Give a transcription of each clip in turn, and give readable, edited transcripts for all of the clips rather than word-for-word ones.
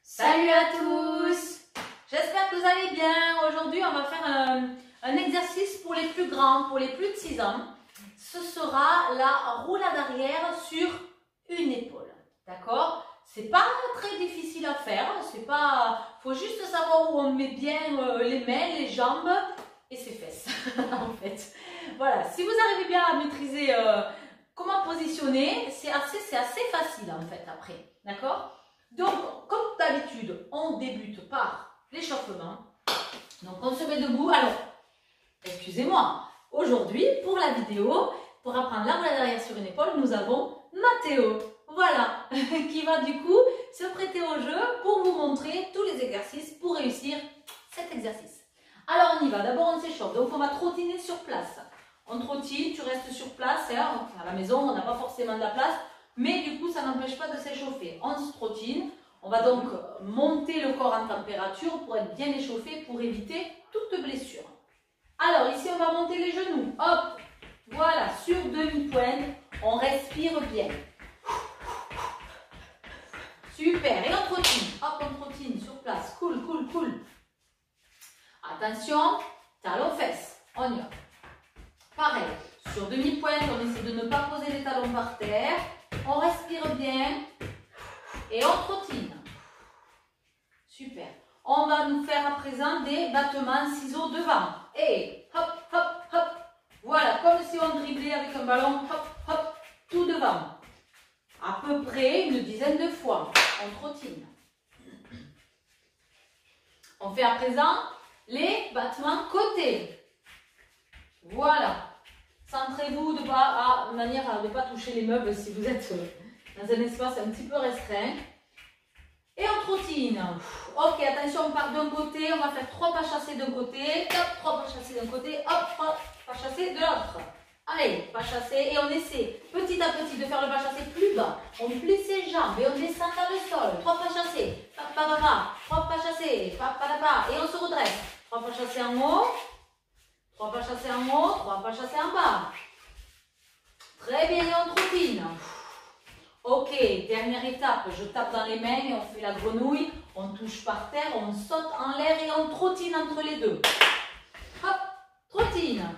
Salut à tous! J'espère que vous allez bien. Aujourd'hui, on va faire un exercice pour les plus grands, pour les plus de 6 ans. Ce sera la roulade arrière sur une épaule. D'accord? C'est pas très difficile à faire. Faut juste savoir où on met bien les mains, les jambes et ses fesses. En fait. Voilà. Si vous arrivez bien à maîtriser comment positionner, c'est assez facile en fait après. D'accord? Donc, comme d'habitude, on débute par l'échauffement. Donc, on se met debout. Alors, excusez-moi, aujourd'hui, pour la vidéo, pour apprendre la roulade arrière sur une épaule, nous avons Mathéo. Voilà, qui va du coup se prêter au jeu pour vous montrer tous les exercices pour réussir cet exercice. Alors, on y va. D'abord, on s'échauffe. Donc, on va trottiner sur place. On trottine, tu restes sur place. Hein. À la maison, on n'a pas forcément de la place. Mais du coup, ça n'empêche pas de s'échauffer. On se trottine. On va donc monter le corps en température pour être bien échauffé, pour éviter toute blessure. Alors, ici, on va monter les genoux. Hop, voilà, sur demi-pointe. On respire bien. Super. Et on trottine. Hop, on trottine sur place. Cool, cool, cool. Attention, talons-fesses. On y va. Pareil, sur demi-pointe, on essaie de ne pas poser les talons par terre. On respire bien et on trottine. Super. On va nous faire à présent des battements ciseaux devant. Et hop, hop, hop. Voilà, comme si on driblait avec un ballon. Hop, hop, tout devant. À peu près une dizaine de fois. On trottine. On fait à présent les battements côté. Voilà. Centrez-vous de manière à ne pas toucher les meubles si vous êtes dans un espace un petit peu restreint. Et on trottine. Ok, attention, on part d'un côté, on va faire 3 pas chassés d'un côté, hop, 3 pas chassés d'un côté, hop, 3 pas chassés de l'autre. Allez, pas chassé, et on essaie petit à petit de faire le pas chassé plus bas. On plie ses jambes et on descend dans le sol. 3 pas chassés, 3 pas chassés, et on se redresse. 3 pas chassés en haut. 3 pas chassés en haut, 3 pas chassés en bas. Très bien, et on trottine. Ok, dernière étape, je tape dans les mains et on fait la grenouille. On touche par terre, on saute en l'air et on trottine entre les deux. Hop, trottine.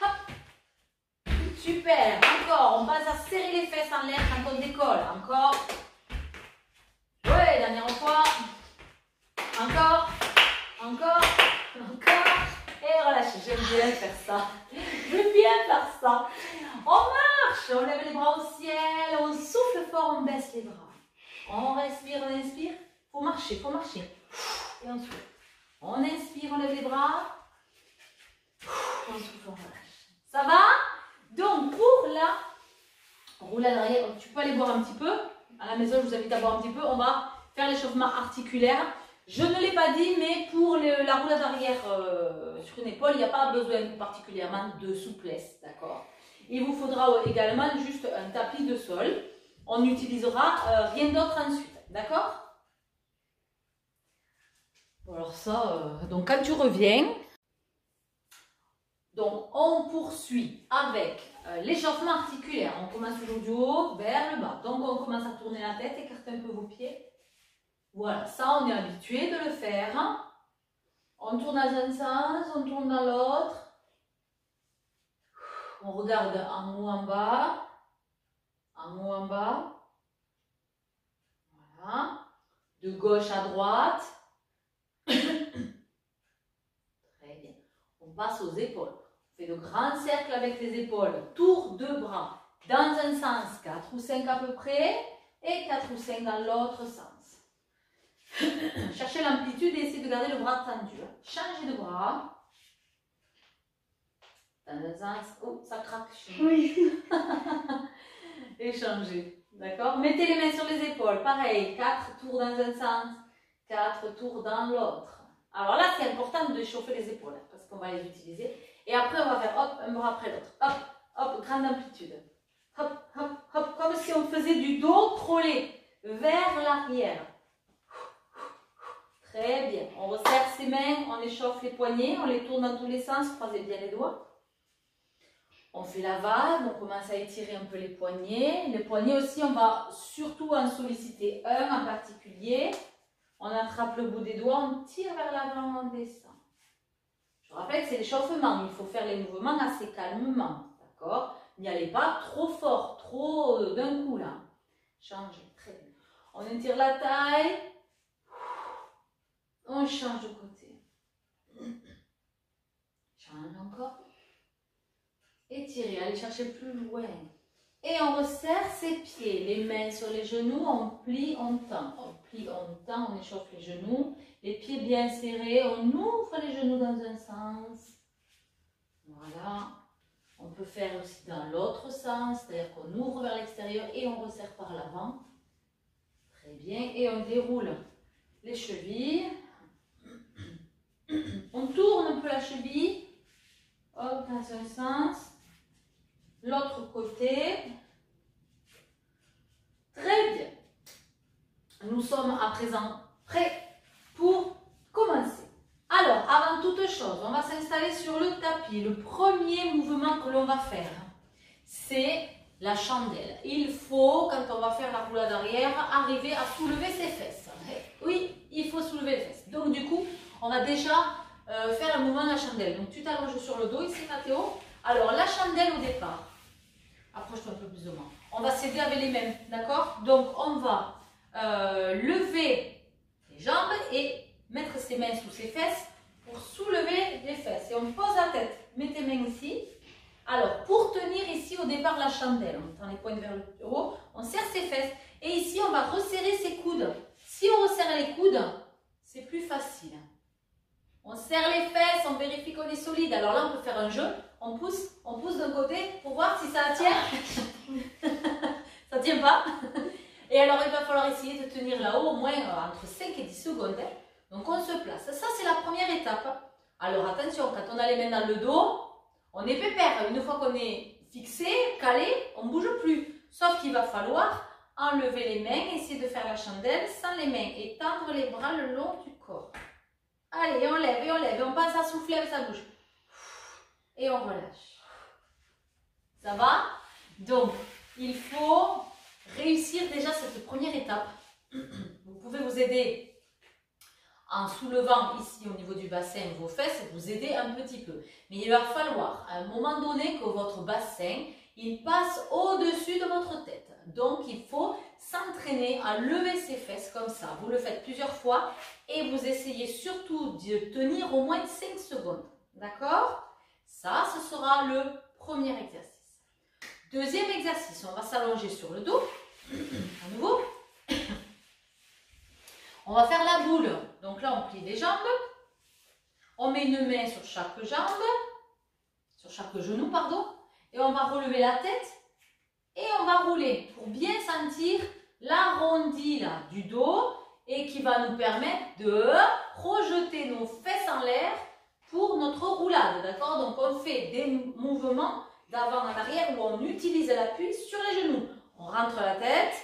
Hop. Super, encore, on passe à serrer les fesses en l'air quand on décolle. Encore. Ouais, dernière fois. Encore, encore, encore. Et relâchez, j'aime bien faire ça. J'aime bien faire ça. On marche, on lève les bras au ciel, on souffle fort, on baisse les bras. On respire, on inspire. Faut marcher, faut marcher. Et on souffle. On inspire, on lève les bras. On souffle, on relâche. Ça va? Donc, pour la roulade arrière, tu peux aller boire un petit peu. À la maison, je vous invite à boire un petit peu. On va faire l'échauffement articulaire. Je ne l'ai pas dit, mais pour la roulade arrière sur une épaule, il n'y a pas besoin particulièrement de souplesse, d'accord? Il vous faudra également juste un tapis de sol. On n'utilisera rien d'autre ensuite, d'accord? Alors ça, donc quand tu reviens, donc on poursuit avec l'échauffement articulaire. On commence toujours du haut vers le bas. Donc on commence à tourner la tête, écartez un peu vos pieds. Voilà, ça on est habitué de le faire. On tourne dans un sens, on tourne dans l'autre. On regarde en haut, en bas. En haut, en bas. Voilà. De gauche à droite. Très bien. On passe aux épaules. On fait de grands cercles avec les épaules. Tour de bras. Dans un sens, 4 ou 5 à peu près. Et 4 ou 5 dans l'autre sens. Cherchez l'amplitude et essayez de garder le bras tendu. Changez de bras. Dans un sens. Oh, ça craque. Oui. Et changez. D'accord? Mettez les mains sur les épaules. Pareil. 4 tours dans un sens. 4 tours dans l'autre. Alors là, c'est important de chauffer les épaules. Parce qu'on va les utiliser. Et après, on va faire hop, un bras après l'autre. Hop, hop, grande amplitude. Hop, hop, hop. Comme si on faisait du dos crawlé vers l'arrière. Très bien. On resserre ses mains, on échauffe les poignets, on les tourne dans tous les sens, croisez bien les doigts. On fait la vague, on commence à étirer un peu les poignets. Les poignets aussi, on va surtout en solliciter un en particulier. On attrape le bout des doigts, on tire vers l'avant, on descend. Je rappelle que c'est l'échauffement, il faut faire les mouvements assez calmement, d'accord? N'y allez pas trop fort, trop d'un coup là. Changez, très bien. On étire la taille, on change de côté. Change encore. Étirez, allez chercher plus loin. Et on resserre ses pieds, les mains sur les genoux, on plie, on tend. On plie, on tend, on échauffe les genoux. Les pieds bien serrés, on ouvre les genoux dans un sens. Voilà. On peut faire aussi dans l'autre sens, c'est-à-dire qu'on ouvre vers l'extérieur et on resserre par l'avant. Très bien. Et on déroule les chevilles. On tourne un peu la cheville. Hop, dans un sens. L'autre côté. Très bien. Nous sommes à présent prêts pour commencer. Alors, avant toute chose, on va s'installer sur le tapis. Le premier mouvement que l'on va faire, c'est la chandelle. Il faut, quand on va faire la roulade arrière, arriver à soulever ses fesses. Oui, il faut soulever les fesses. Donc, du coup, on va déjà faire le mouvement de la chandelle. Donc, tu t'allonges sur le dos ici, Mathéo. Alors, la chandelle au départ. Approche-toi un peu plus de moi. On va s'aider avec les mains, d'accord? Donc, on va lever les jambes et mettre ses mains sous ses fesses pour soulever les fesses. Et on pose la tête. Mets tes mains ici. Alors, pour tenir ici au départ la chandelle, on tend les poings vers le haut, on serre ses fesses. Et ici, on va resserrer ses coudes. Si on resserre les coudes, c'est plus facile. On serre les fesses, on vérifie qu'on est solide. Alors là, on peut faire un jeu. On pousse d'un côté pour voir si ça tient. Ça tient pas. Et alors, il va falloir essayer de tenir là-haut au moins entre 5 et 10 secondes. Donc, on se place. Ça, c'est la première étape. Alors, attention, quand on a les mains dans le dos, on est pépère. Une fois qu'on est fixé, calé, on ne bouge plus. Sauf qu'il va falloir enlever les mains, essayer de faire la chandelle sans les mains et tendre les bras le long du corps. Allez, on lève et on lève. Et on passe à souffler avec sa bouche. Et on relâche. Ça va? Donc, il faut réussir déjà cette première étape. Vous pouvez vous aider en soulevant ici au niveau du bassin vos fesses, vous aider un petit peu. Mais il va falloir à un moment donné que votre bassin, il passe au-dessus de votre tête. Donc, il faut s'entraîner à lever ses fesses comme ça. Vous le faites plusieurs fois et vous essayez surtout de tenir au moins 5 secondes. D'accord? Ça, ce sera le premier exercice. Deuxième exercice, on va s'allonger sur le dos. À nouveau. On va faire la boule. Donc là, on plie les jambes. On met une main sur chaque jambe, sur chaque genou, pardon. Et on va relever la tête et on va rouler pour bien sentir l'arrondi là, du dos et qui va nous permettre de projeter nos fesses en l'air pour notre roulade. D'accord? Donc, on fait des mouvements d'avant en arrière où on utilise l'appui sur les genoux. On rentre la tête,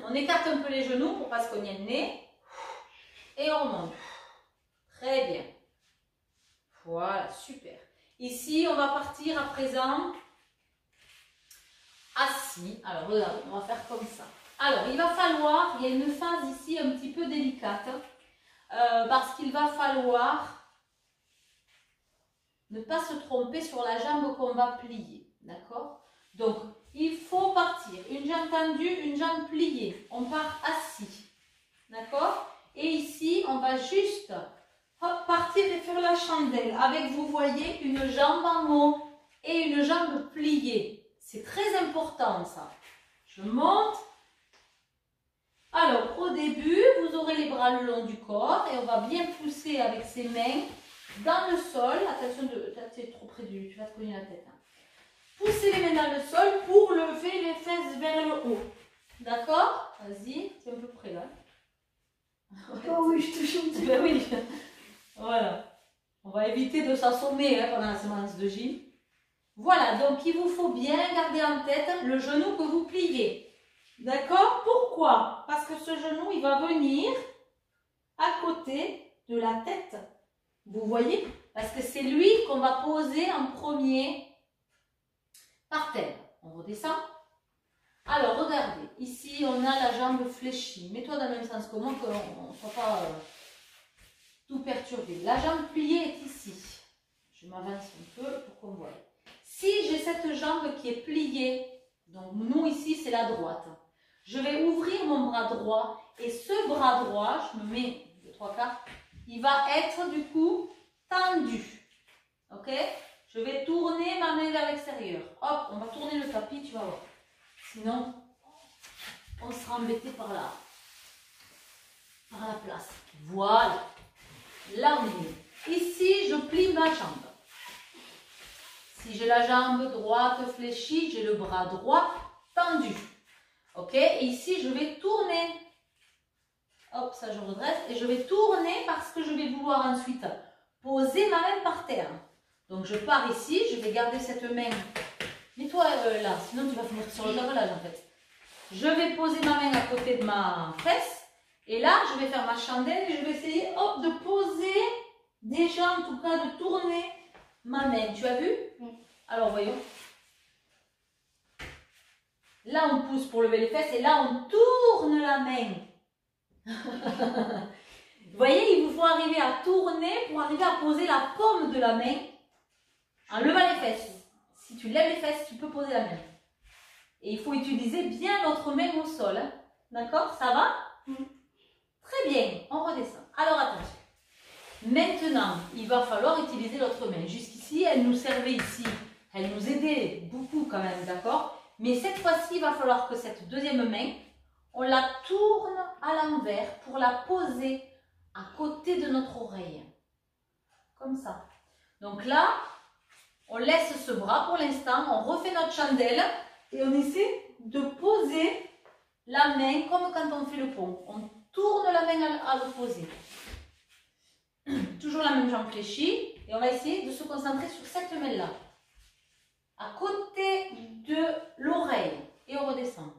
on écarte un peu les genoux pour ne pas se cogner le nez. Et on remonte. Très bien. Voilà, super. Ici, on va partir à présent assis. Alors, regardez, on va faire comme ça. Alors, il va falloir, il y a une phase ici un petit peu délicate, parce qu'il va falloir ne pas se tromper sur la jambe qu'on va plier. D'accord? Donc, il faut partir. Une jambe tendue, une jambe pliée. On part assis. D'accord? Et ici, on va juste partir et faire la chandelle avec, vous voyez, une jambe en haut et une jambe pliée. C'est très important ça. Je monte. Alors, au début, vous aurez les bras le long du corps et on va bien pousser avec ses mains dans le sol. Attention, tu es trop près du... Tu vas te cogner la tête. Hein. Poussez les mains dans le sol pour lever les fesses vers le haut. D'accord? Vas-y, tu es un peu près là. Ouais. Oh oui, je te chante. Ben oui. Voilà. On va éviter de s'assommer hein, pendant la séance de gym. Voilà, donc il vous faut bien garder en tête le genou que vous pliez. D'accord? Pourquoi? Parce que ce genou, il va venir à côté de la tête. Vous voyez? Parce que c'est lui qu'on va poser en premier par terre. On redescend. Alors, regardez, ici, on a la jambe fléchie. Mets-toi dans le même sens que moi, qu'on ne soit pas tout perturbé. La jambe pliée est ici. Je m'avance un peu pour qu'on voit. Si j'ai cette jambe qui est pliée, donc nous ici, c'est la droite, je vais ouvrir mon bras droit et ce bras droit, je me mets de 3/4, il va être du coup tendu. Ok? Je vais tourner ma main vers l'extérieur. Hop, on va tourner le tapis, tu vas voir. Sinon, on sera embêté par la place. Voilà. Là, on est. Ici, je plie ma jambe. Si j'ai la jambe droite fléchie, j'ai le bras droit tendu. Ok? Et ici, je vais tourner. Hop, ça, je redresse. Et je vais tourner parce que je vais vouloir ensuite poser ma main par terre. Donc, je pars ici. Je vais garder cette main. Mets-toi là, sinon tu vas finir sur le carrelage en fait. Je vais poser ma main à côté de ma fesse. Et là, je vais faire ma chandelle et je vais essayer hop, de poser, déjà en tout cas de tourner ma main. Tu as vu? Oui. Alors voyons. Là, on pousse pour lever les fesses et là, on tourne la main. Vous voyez, il vous faut arriver à tourner pour arriver à poser la paume de la main en levant les fesses. Si tu lèves les fesses, tu peux poser la main. Et il faut utiliser bien l'autre main au sol. Hein. D'accord? Ça va? Très bien. On redescend. Alors attention. Maintenant, il va falloir utiliser l'autre main. Jusqu'ici, elle nous servait ici. Elle nous aidait beaucoup quand même. D'accord? Mais cette fois-ci, il va falloir que cette deuxième main, on la tourne à l'envers pour la poser à côté de notre oreille. Comme ça. Donc là, on laisse ce bras pour l'instant, on refait notre chandelle et on essaie de poser la main comme quand on fait le pont. On tourne la main à le poser. Toujours la même jambe fléchie et on va essayer de se concentrer sur cette main-là. À côté de l'oreille et on redescend.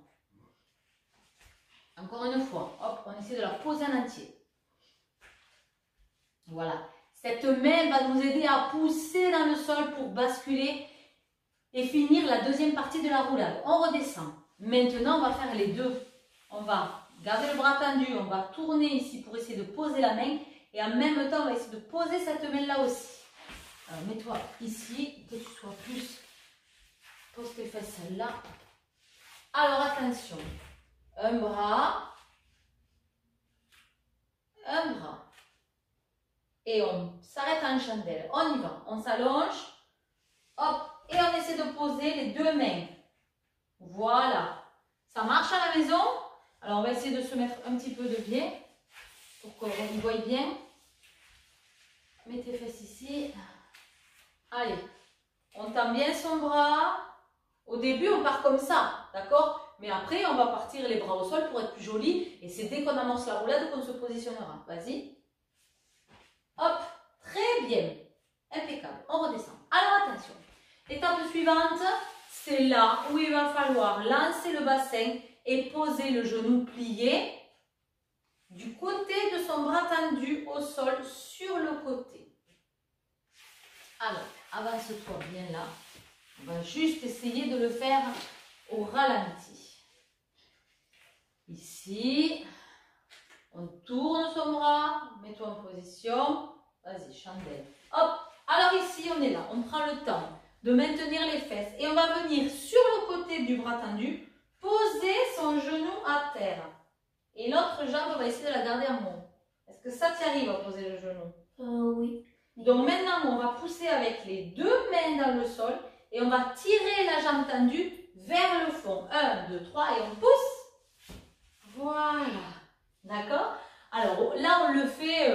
Encore une fois, hop, on essaie de la poser en entier. Voilà. Cette main va nous aider à pousser dans le sol pour basculer et finir la deuxième partie de la roulade. On redescend. Maintenant, on va faire les deux. On va garder le bras tendu, on va tourner ici pour essayer de poser la main et en même temps, on va essayer de poser cette main-là aussi. Alors, mets-toi ici, que tu sois plus. Pose tes fesses là. Alors, attention. Un bras. Un bras. Et on s'arrête en chandelle. On y va. On s'allonge. Hop. Et on essaie de poser les deux mains. Voilà. Ça marche à la maison. Alors, on va essayer de se mettre un petit peu de biais pour qu'on y voie bien. Mets tes fesses ici. Allez. On tend bien son bras. Au début, on part comme ça. D'accord? Mais après, on va partir les bras au sol pour être plus joli. Et c'est dès qu'on amorce la roulade qu'on se positionnera. Vas-y. Hop, très bien, impeccable, on redescend. Alors attention, étape suivante, c'est là où il va falloir lancer le bassin et poser le genou plié du côté de son bras tendu au sol sur le côté. Alors, avance-toi bien là, on va juste essayer de le faire au ralenti. Ici. On tourne son bras, mets-toi en position, vas-y, chandelle. Hop, alors ici on est là, on prend le temps de maintenir les fesses et on va venir sur le côté du bras tendu, poser son genou à terre. Et l'autre jambe, on va essayer de la garder en haut. Est-ce que ça t'arrive à poser le genou? Oui. Donc maintenant, on va pousser avec les deux mains dans le sol et on va tirer la jambe tendue vers le fond. 1, 2, 3 et on pousse. Voilà. D'accord? Alors là, on le fait,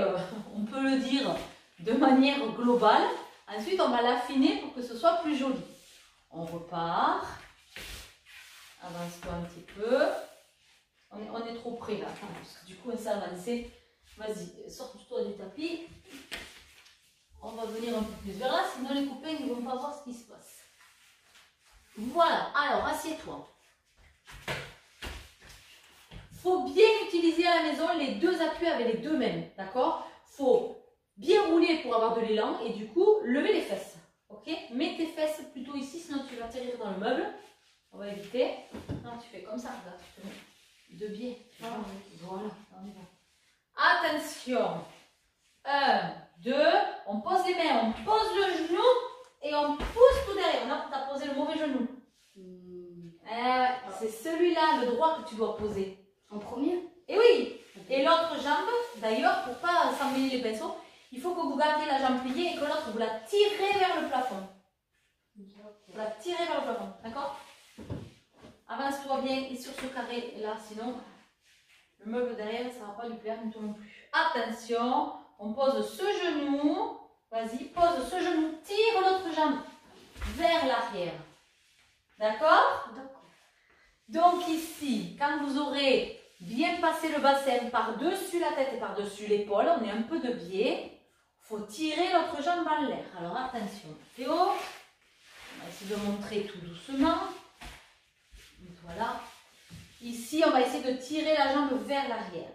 on peut le dire de manière globale. Ensuite, on va l'affiner pour que ce soit plus joli. On repart. Avance-toi un petit peu. On est trop près là. Attends, parce que du coup, on s'est avancé. Vas-y, sors-toi du tapis. On va venir un peu plus vers là, sinon les copains ne vont pas voir ce qui se passe. Voilà. Alors, assieds-toi. Il faut bien utiliser à la maison les deux appuis avec les deux mains, d'accord? Il faut bien rouler pour avoir de l'élan et du coup, lever les fesses, Ok? Mets tes fesses plutôt ici, sinon tu vas atterrir dans le meuble. On va éviter. Non, tu fais comme ça, regarde, tu te mets de biais. Voilà, on y va. Attention. 1, 2, on pose les mains, on pose le genou et on pousse tout derrière. Non, tu as posé le mauvais genou. C'est celui-là, le droit, que tu dois poser. En premier? Et oui. Et l'autre jambe, d'ailleurs, pour ne pas s'emmêler les pinceaux, il faut que vous gardiez la jambe pliée et que l'autre, vous la tirez vers le plafond. Vous la tirez vers le plafond, d'accord? Avance-toi bien et sur ce carré là, sinon le meuble derrière, ça ne va pas lui plaire du tout non plus. Attention, on pose ce genou. Vas-y, pose ce genou, tire l'autre jambe vers l'arrière. D'accord? D'accord. Donc ici, quand vous aurez bien passé le bassin par-dessus la tête et par-dessus l'épaule, on est un peu de biais. Il faut tirer l'autre jambe en l'air. Alors attention, Théo, on va essayer de montrer tout doucement. Voilà. Ici, on va essayer de tirer la jambe vers l'arrière.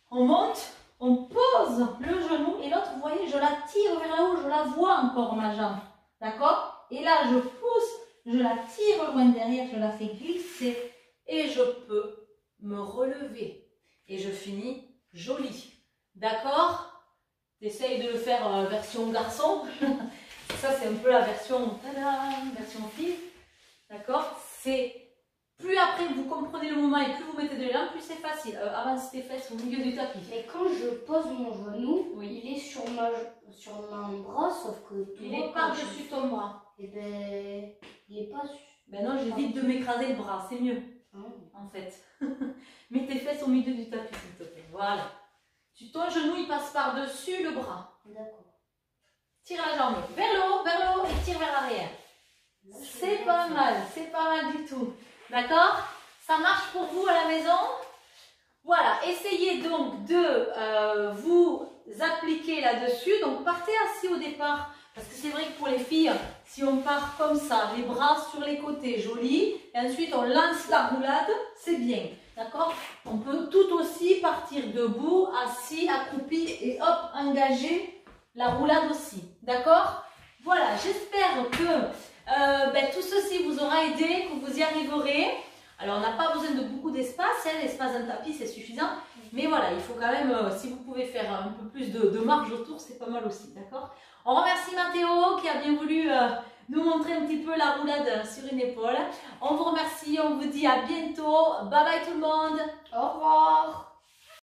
On monte, on pose le genou et l'autre, vous voyez, je la tire vers là-haut, je la vois encore ma jambe. D'accord? Et là, je pousse, je la tire loin derrière, je la fais glisser et je peux me relever. Et je finis jolie. D'accord? T'essayes de le faire version garçon. Ça, c'est un peu la version, version fille. D'accord? C'est plus après vous comprenez le mouvement et plus vous mettez de l'élan, plus c'est facile. Avance tes fesses au milieu du tapis. Et quand je pose mon genou, Oui. il est sur mon bras, sauf que Il est par-dessus ton bras. Et ben, il est pas sur... Ben non, j'évite de m'écraser le bras, c'est mieux. En fait. Mets tes fesses au milieu du tapis, s'il te plaît. Voilà. Ton genou, il passe par-dessus le bras. D'accord. Tire la jambe vers le haut et tire vers l'arrière. C'est pas mal du tout. D'accord? Ça marche pour vous à la maison? Voilà, essayez donc de vous appliquer là-dessus. Donc partez assis au départ, parce que c'est vrai que pour les filles, si on part comme ça, les bras sur les côtés, joli, et ensuite on lance la roulade, c'est bien. D'accord? On peut tout aussi partir debout, assis, accroupi et hop, engager la roulade aussi. D'accord? Voilà, j'espère que tout ceci vous aura aidé, que vous y arriverez. Alors, on n'a pas besoin de beaucoup d'espace, hein, l'espace d'un tapis, c'est suffisant. Mais voilà, il faut quand même, si vous pouvez faire un peu plus de marge autour, c'est pas mal aussi, d'accord? On remercie Mathéo qui a bien voulu nous montrer un petit peu la roulade sur une épaule. On vous remercie, on vous dit à bientôt. Bye bye tout le monde. Au revoir.